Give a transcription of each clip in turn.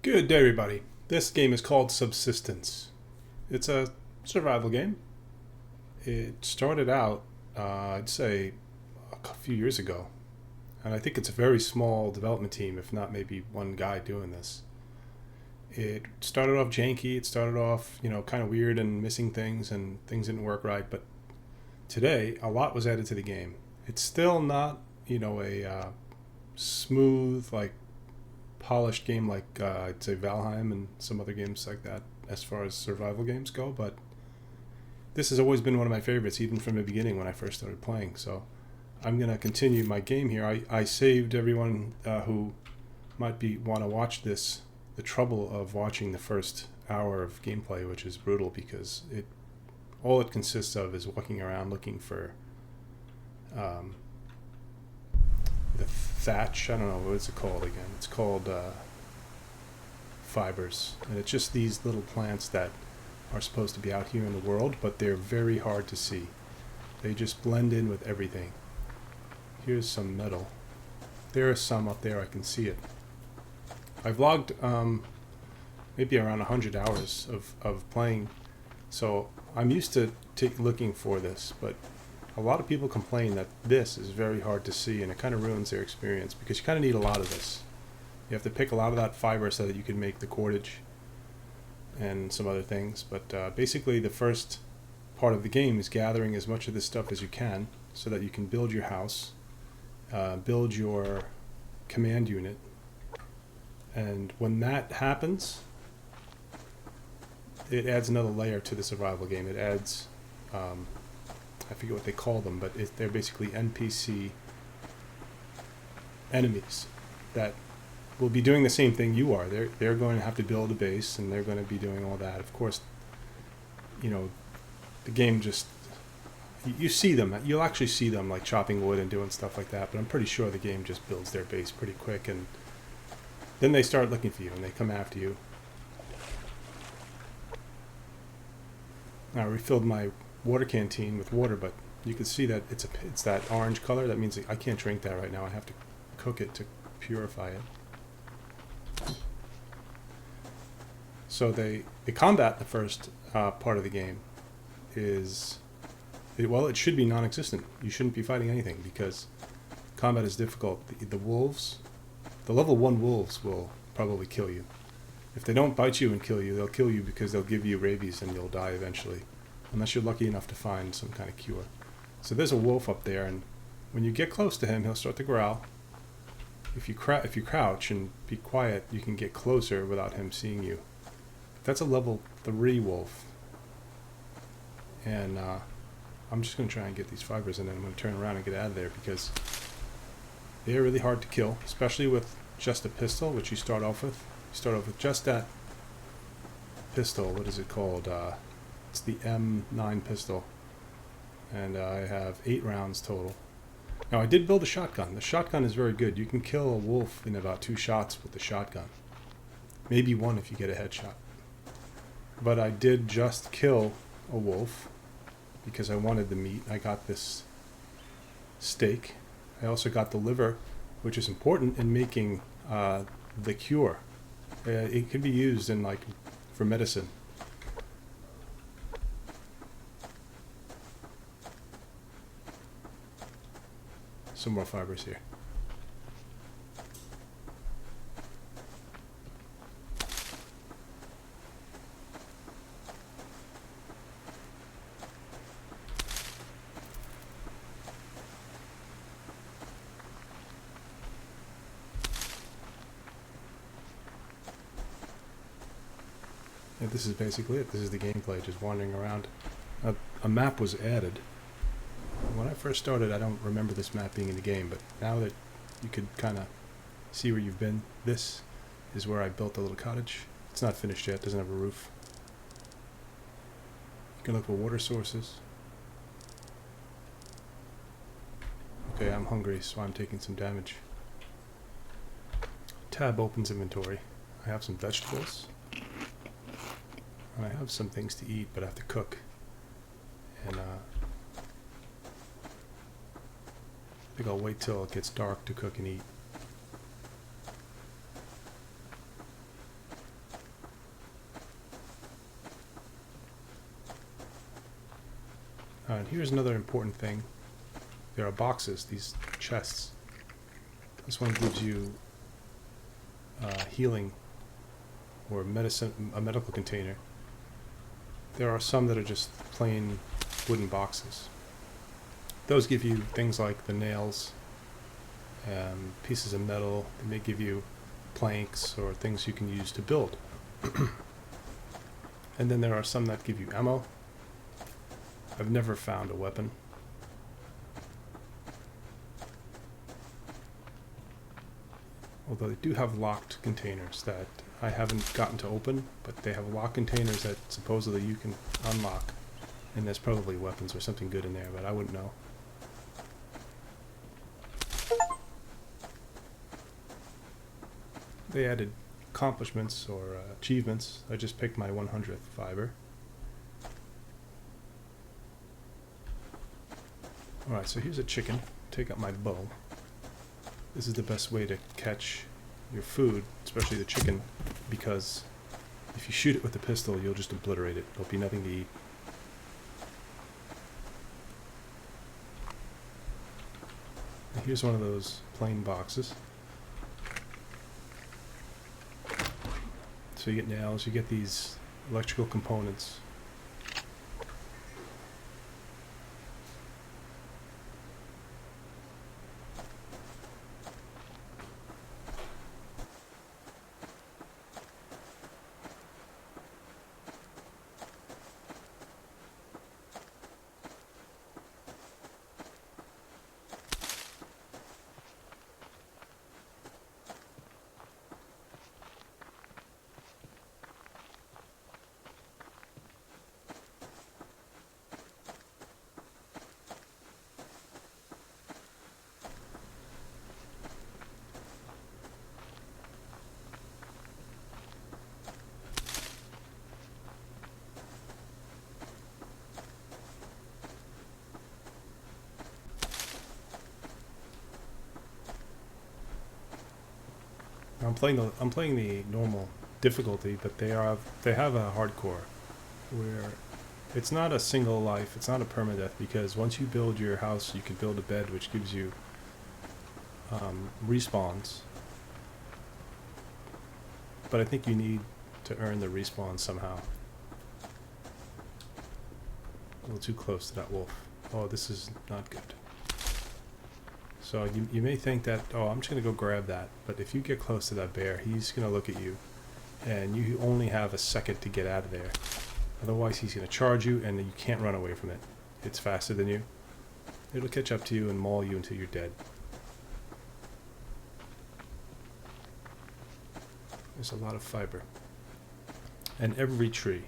Good day, everybody. This game is called Subsistence. It's a survival game. It started out, I'd say, a few years ago. And I think it's a very small development team, if not maybe one guy doing this. It started off janky. It started off, kind of weird and missing things, and things didn't work right. But today, a lot was added to the game. It's still not, a smooth, polished game like I'd say Valheim and some other games like that as far as survival games go, but this has always been one of my favorites, even from the beginning when I first started playing. So I'm going to continue my game here. I saved everyone who might want to watch this the trouble of watching the first hour of gameplay, which is brutal because all it consists of is walking around looking for the thatch. I don't know, what is it called again? It's called fibers, and it's just these little plants that are supposed to be out here in the world, but they're very hard to see. They just blend in with everything. Here's some metal. There is some up there, I can see it. I've logged maybe around 100 hours of playing, so I'm used to looking for this, but a lot of people complain that this is very hard to see, and it kind of ruins their experience because you kind of need a lot of this. You have to pick a lot of that fiber so that you can make the cordage and some other things. But basically the first part of the game is gathering as much of this stuff as you can so that you can build your house, build your command unit. And when that happens, it adds another layer to the survival game. It adds I forget what they call them, but they're basically NPC enemies that will be doing the same thing you are. They're going to have to build a base, and they're going to be doing all that. Of course, the game just, you see them. You'll actually see them like chopping wood and doing stuff like that, but I'm pretty sure the game just builds their base pretty quick, and then they start looking for you, and they come after you. I refilled my water canteen with water, but you can see that it's that orange color. That means I can't drink that right now. I have to cook it to purify it. So the combat, the first part of the game is, it should be non-existent. You shouldn't be fighting anything because combat is difficult. The wolves, the level 1 wolves will probably kill you. If they don't bite you and kill you, they'll kill you because they'll give you rabies and you'll die eventually, unless you're lucky enough to find some kind of cure. So there's a wolf up there, and when you get close to him, he'll start to growl. If you crouch and be quiet, you can get closer without him seeing you. That's a level 3 wolf. And I'm just going to try and get these fibers, and then I'm going to turn around and get out of there because they're really hard to kill, especially with just a pistol, which you start off with. You start off with just that pistol. What is it called? It's the M9 pistol, and I have 8 rounds total. Now I did build a shotgun. The shotgun is very good. You can kill a wolf in about 2 shots with the shotgun. Maybe 1 if you get a headshot. But I did just kill a wolf because I wanted the meat. I got this steak. I also got the liver, which is important in making the cure. It can be used in for medicine. Some more fibers here. And this is basically it. This is the gameplay, just wandering around. A map was added. When I first started, I don't remember this map being in the game, but now that you could kind of see where you've been, this is where I built a little cottage. It's not finished yet, doesn't have a roof. You can look for water sources. Okay, I'm hungry, so I'm taking some damage. Tab opens inventory. I have some vegetables. And I have some things to eat, but I have to cook. And I think I'll wait till it gets dark to cook and eat. And here's another important thing. There are boxes, these chests. This one gives you healing or medicine, a medical container. There are some that are just plain wooden boxes. Those give you things like the nails, pieces of metal. They may give you planks or things you can use to build. And then there are some that give you ammo. I've never found a weapon. Although they do have locked containers that I haven't gotten to open, but they have locked containers that supposedly you can unlock. And there's probably weapons or something good in there, but I wouldn't know. They added accomplishments or achievements. I just picked my 100th fiber. Alright, so here's a chicken. Take out my bow. This is the best way to catch your food, especially the chicken, because if you shoot it with a pistol, you'll just obliterate it. There'll be nothing to eat. And here's one of those plain boxes. So you get nails, you get these electrical components. I'm playing the normal difficulty, but they have a hardcore where it's not a single life, it's not a permadeath, because once you build your house, you can build a bed which gives you respawns. But I think you need to earn the respawn somehow. A little too close to that wolf. Oh, this is not good. So you may think that, oh, I'm just going to go grab that. But if you get close to that bear, he's going to look at you. And you only have a second to get out of there. Otherwise, he's going to charge you, and you can't run away from it. It's faster than you. It'll catch up to you and maul you until you're dead. There's a lot of fiber. And every tree,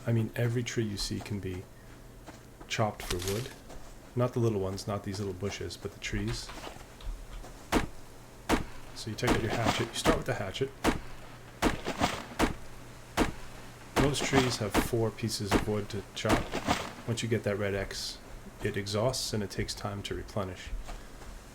I mean every tree you see can be chopped for wood. Not the little ones, not these little bushes, but the trees. So you take out your hatchet. You start with the hatchet. Most trees have 4 pieces of wood to chop. Once you get that red X, it exhausts and it takes time to replenish.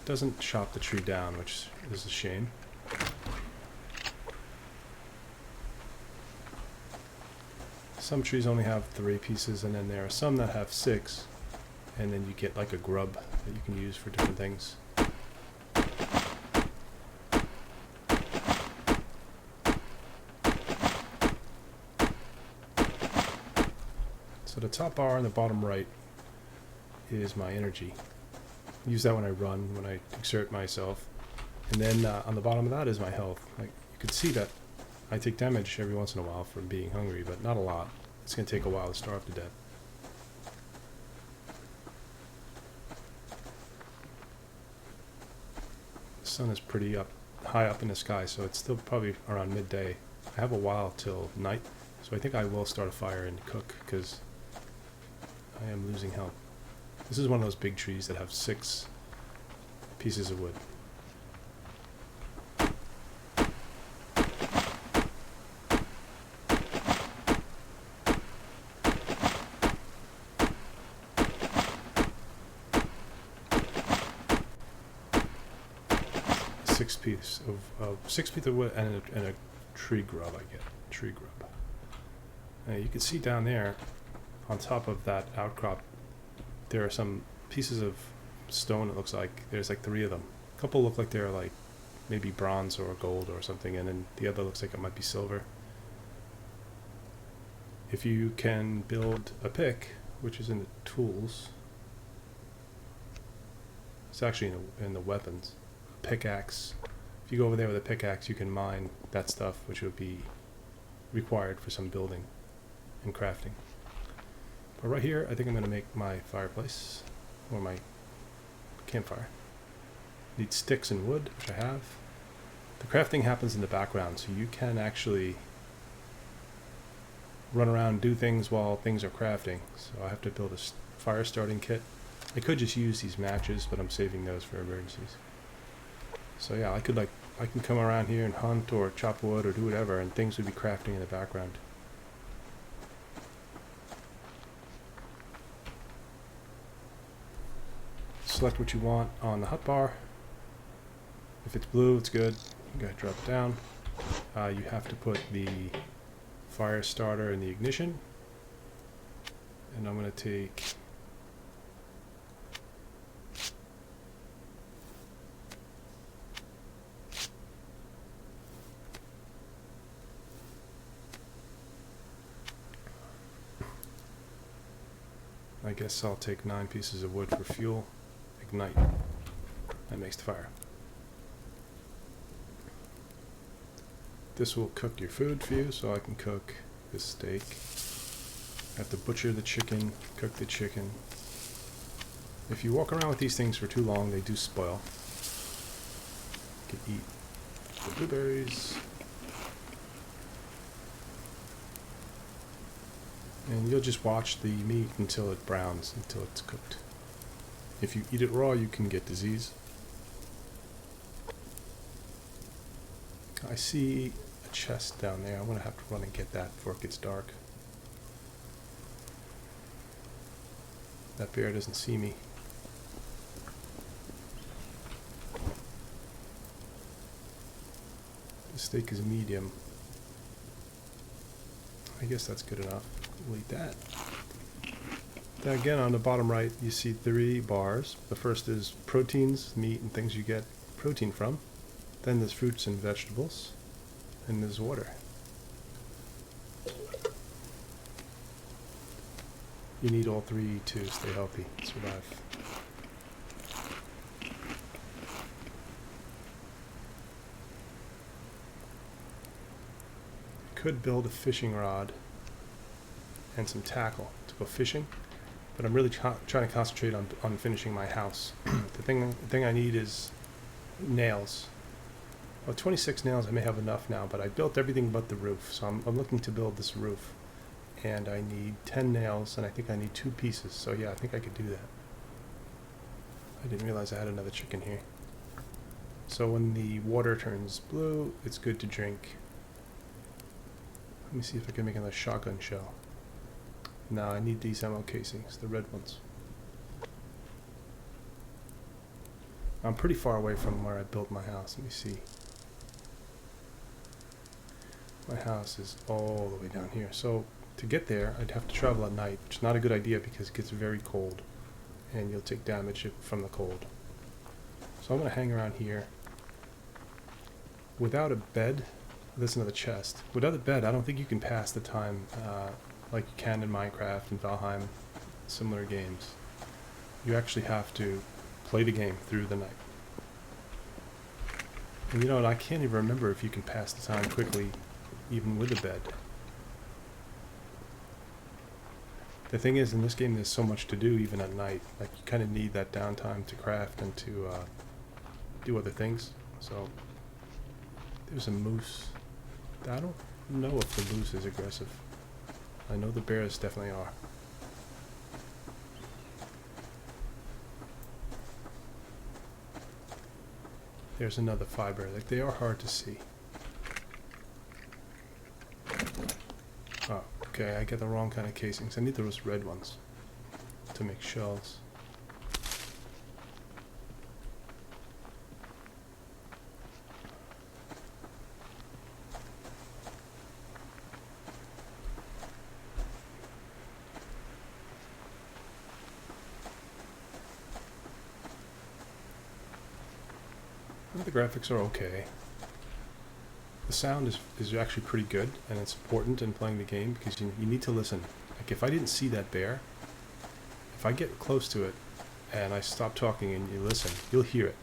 It doesn't chop the tree down, which is a shame. Some trees only have 3 pieces, and then there are some that have 6. And then you get like a grub that you can use for different things. So the top bar on the bottom right is my energy. I use that when I run, when I exert myself. And then on the bottom of that is my health. Like, you can see that I take damage every once in a while from being hungry, but not a lot. It's going to take a while to starve to death. The sun is pretty high up in the sky, so it's still probably around midday. I have a while till night, so I think I will start a fire and cook, because I am losing health. This is one of those big trees that have 6 pieces of wood. Six pieces of wood and a tree grub. I get tree grub. You can see down there, on top of that outcrop, there are some pieces of stone. It looks like there's like 3 of them. A couple look like they're like maybe bronze or gold or something, and then the other looks like it might be silver. If you can build a pick, which is in the tools, it's actually in the weapons. A pickaxe. If you go over there with a pickaxe, you can mine that stuff, which would be required for some building and crafting. But right here, I think I'm going to make my fireplace, or my campfire. Need sticks and wood, which I have. The crafting happens in the background, so you can actually run around and do things while things are crafting. So I have to build a fire starting kit. I could just use these matches, but I'm saving those for emergencies. So yeah, I can come around here and hunt or chop wood or do whatever, and things would be crafting in the background. Select what you want on the hotbar. If it's blue, it's good. You gotta drop it down. You have to put the fire starter in the ignition. And I'm gonna take I guess I'll take 9 pieces of wood for fuel. Ignite. That makes the fire. This will cook your food for you, so I can cook this steak. I have to butcher the chicken, cook the chicken. If you walk around with these things for too long, they do spoil. You can eat the blueberries. And you'll just watch the meat until it browns, until it's cooked. If you eat it raw, you can get disease. I see a chest down there. I'm going to have to run and get that before it gets dark. That bear doesn't see me. The steak is medium. I guess that's good enough. We'll eat that. Then again, on the bottom right, you see 3 bars. The first is proteins, meat, and things you get protein from. Then there's fruits and vegetables. And there's water. You need all 3 to stay healthy and survive. I could build a fishing rod and some tackle to go fishing, but I'm really trying to concentrate on finishing my house. The thing I need is nails. Well, 26 nails I may have enough now, but I built everything but the roof, so I'm looking to build this roof. And I need 10 nails, and I think I need 2 pieces, so yeah, I think I could do that. I didn't realize I had another chicken here. So when the water turns blue, it's good to drink. Let me see if I can make another shotgun shell. No, I need these ammo casings, the red ones. I'm pretty far away from where I built my house. Let me see. My house is all the way down here. So to get there, I'd have to travel at night, which is not a good idea because it gets very cold and you'll take damage from the cold. So I'm going to hang around here. Without a bed, there's another chest. Without a bed, I don't think you can pass the time like you can in Minecraft and Valheim, similar games. You actually have to play the game through the night. And you know what, I can't even remember if you can pass the time quickly even with a bed. The thing is, in this game there's so much to do even at night. Like, you kind of need that downtime to craft and to do other things. So there's a moose. I don't know if the moose is aggressive. I know the bears definitely are. There's another fiber. Like, they are hard to see. Oh, okay, I get the wrong kind of casings. I need those red ones to make shells. The graphics are okay. The sound is actually pretty good, and it's important in playing the game because you need to listen. Like if I didn't see that bear, if I get close to it and I stop talking and you listen, you'll hear it.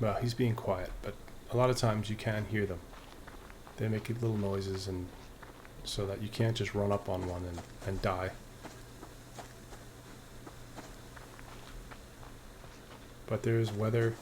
Well, he's being quiet, but a lot of times you can hear them. They make little noises, and so that you can't just run up on one and die. But there's weather,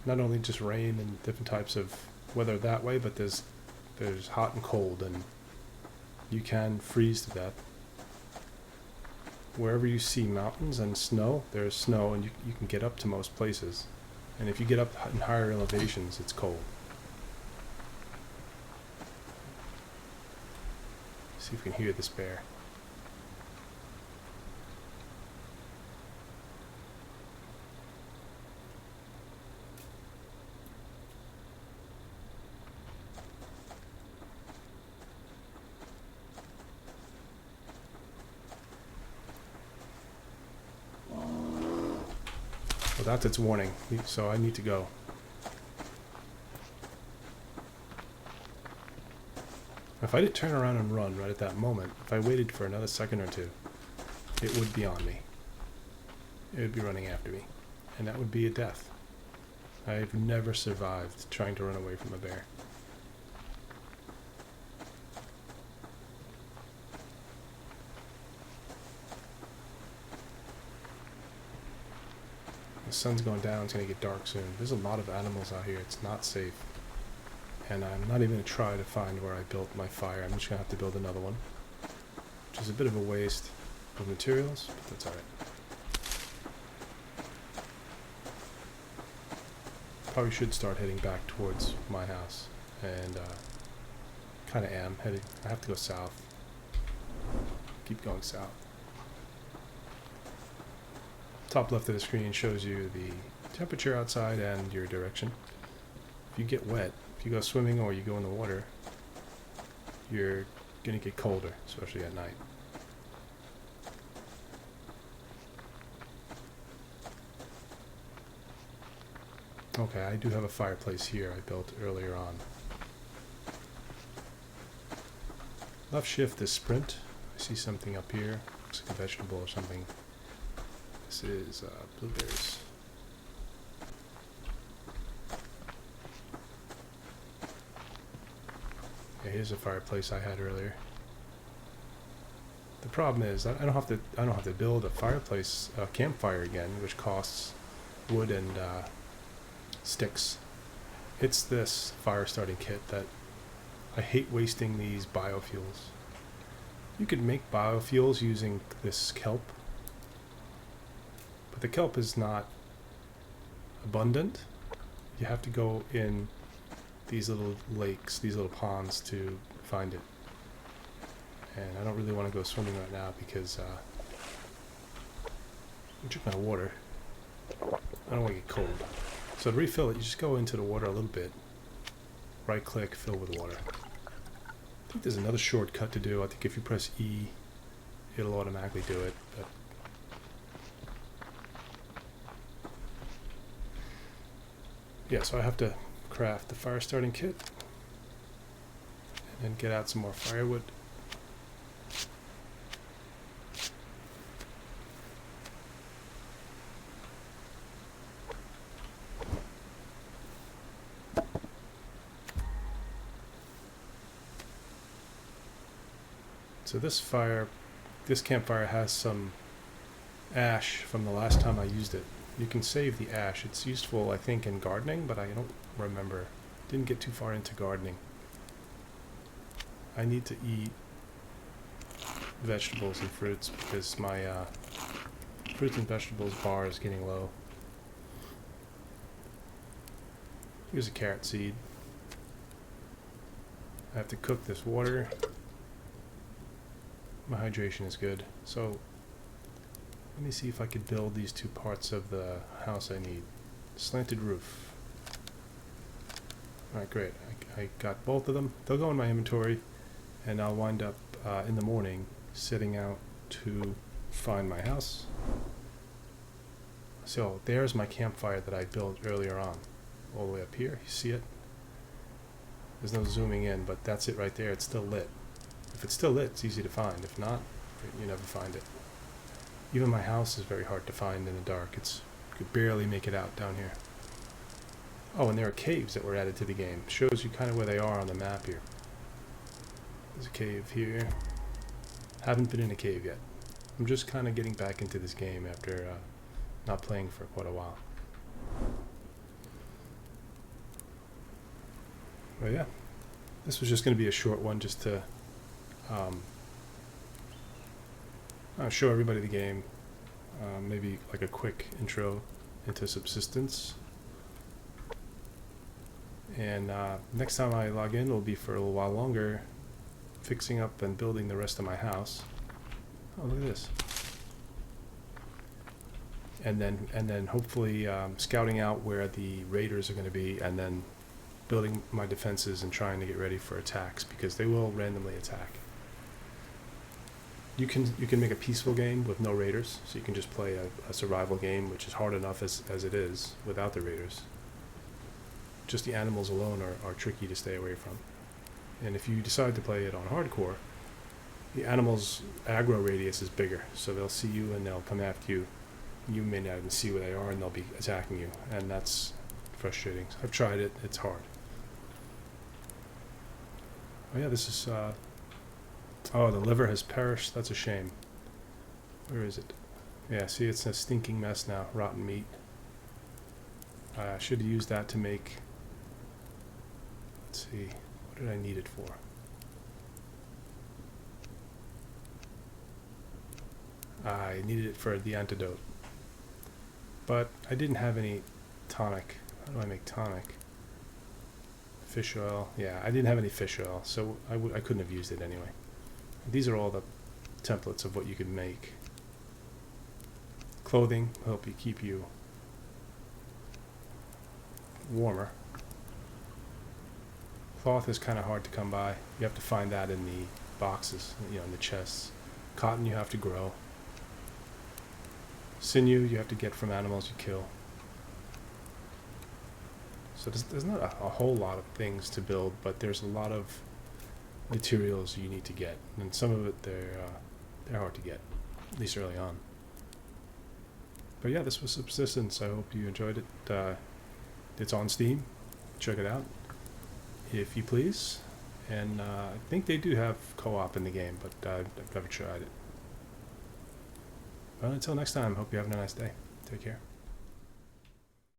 not only just rain and different types of weather that way, but there's hot and cold, and you can freeze to death. Wherever you see mountains and snow, there's snow, and you can get up to most places. And if you get up in higher elevations, it's cold. See if we can hear this bear. Well, that's its warning, so I need to go. If I didn't turn around and run right at that moment, if I waited for another second or two, it would be on me. It would be running after me. And that would be a death. I've never survived trying to run away from a bear. The sun's going down, it's going to get dark soon. There's a lot of animals out here, it's not safe. And I'm not even going to try to find where I built my fire. I'm just going to have to build another one. Which is a bit of a waste of materials, but that's alright. Probably should start heading back towards my house. And kind of am heading. I have to go south. Keep going south. Top left of the screen shows you the temperature outside and your direction. If you get wet, if you go swimming or you go in the water, you're going to get colder, especially at night. Okay, I do have a fireplace here I built earlier on. Left shift is sprint. I see something up here. Looks like a vegetable or something. This is blueberries. Yeah, here's a fireplace I had earlier. The problem is I don't have to build a fireplace, campfire again, which costs wood and sticks. It's this fire starting kit that I hate wasting these biofuels. You could make biofuels using this kelp, but the kelp is not abundant. You have to go in these little lakes, these little ponds to find it. And I don't really want to go swimming right now because I drink my water. I don't want to get cold. So to refill it, you just go into the water a little bit, right click, fill with water. I think there's another shortcut to do. I think if you press E, it'll automatically do it. But yeah, so I have to craft the fire starting kit and then get out some more firewood. So this campfire has some ash from the last time I used it. You can save the ash. It's useful, I think, in gardening, but I don't remember. Didn't get too far into gardening. I need to eat vegetables and fruits because my fruits and vegetables bar is getting low. Here's a carrot seed. I have to cook this water. My hydration is good. So let me see if I could build these two parts of the house I need. Slanted roof. Alright, great. I got both of them. They'll go in my inventory, and I'll wind up in the morning setting out to find my house. So there's my campfire that I built earlier on. All the way up here. You see it? There's no zooming in, but that's it right there. It's still lit. If it's still lit, it's easy to find. If not, you never find it. Even my house is very hard to find in the dark. You could barely make it out down here. Oh, and there are caves that were added to the game. Shows you kind of where they are on the map here. There's a cave here. Haven't been in a cave yet. I'm just kind of getting back into this game after not playing for quite a while. But yeah, this was just going to be a short one just to show everybody the game. Maybe like a quick intro into Subsistence. And next time I log in, it'll be for a little while longer, fixing up and building the rest of my house. Oh, look at this. And then hopefully scouting out where the raiders are going to be, and then building my defenses and trying to get ready for attacks, because they will randomly attack. You can make a peaceful game with no raiders, so you can just play a survival game, which is hard enough as it is without the raiders. Just the animals alone are tricky to stay away from. And if you decide to play it on hardcore, the animals' aggro radius is bigger, so they'll see you and they'll come after you. You may not even see where they are, and they'll be attacking you, and that's frustrating. I've tried it; it's hard. Oh yeah, this is. Oh, the liver has perished. That's a shame. Where is it? Yeah, see, it's a stinking mess now. Rotten meat. I should have used that to make. Let's see. What did I need it for? I needed it for the antidote. But I didn't have any tonic. How do I make tonic? Fish oil. Yeah, I didn't have any fish oil, so I couldn't have used it anyway. These are all the templates of what you could make. Clothing will help you keep you warmer. Cloth is kind of hard to come by. You have to find that in the boxes, in the chests. Cotton you have to grow. Sinew you have to get from animals you kill. So there's not a whole lot of things to build, but there's a lot of materials you need to get, and some of it they're hard to get, at least early on. But yeah, this was Subsistence. I hope you enjoyed it. It's on Steam. Check it out if you please. And I think they do have co-op in the game, but I've never tried it. Well, until next time, hope you're having a nice day. Take care.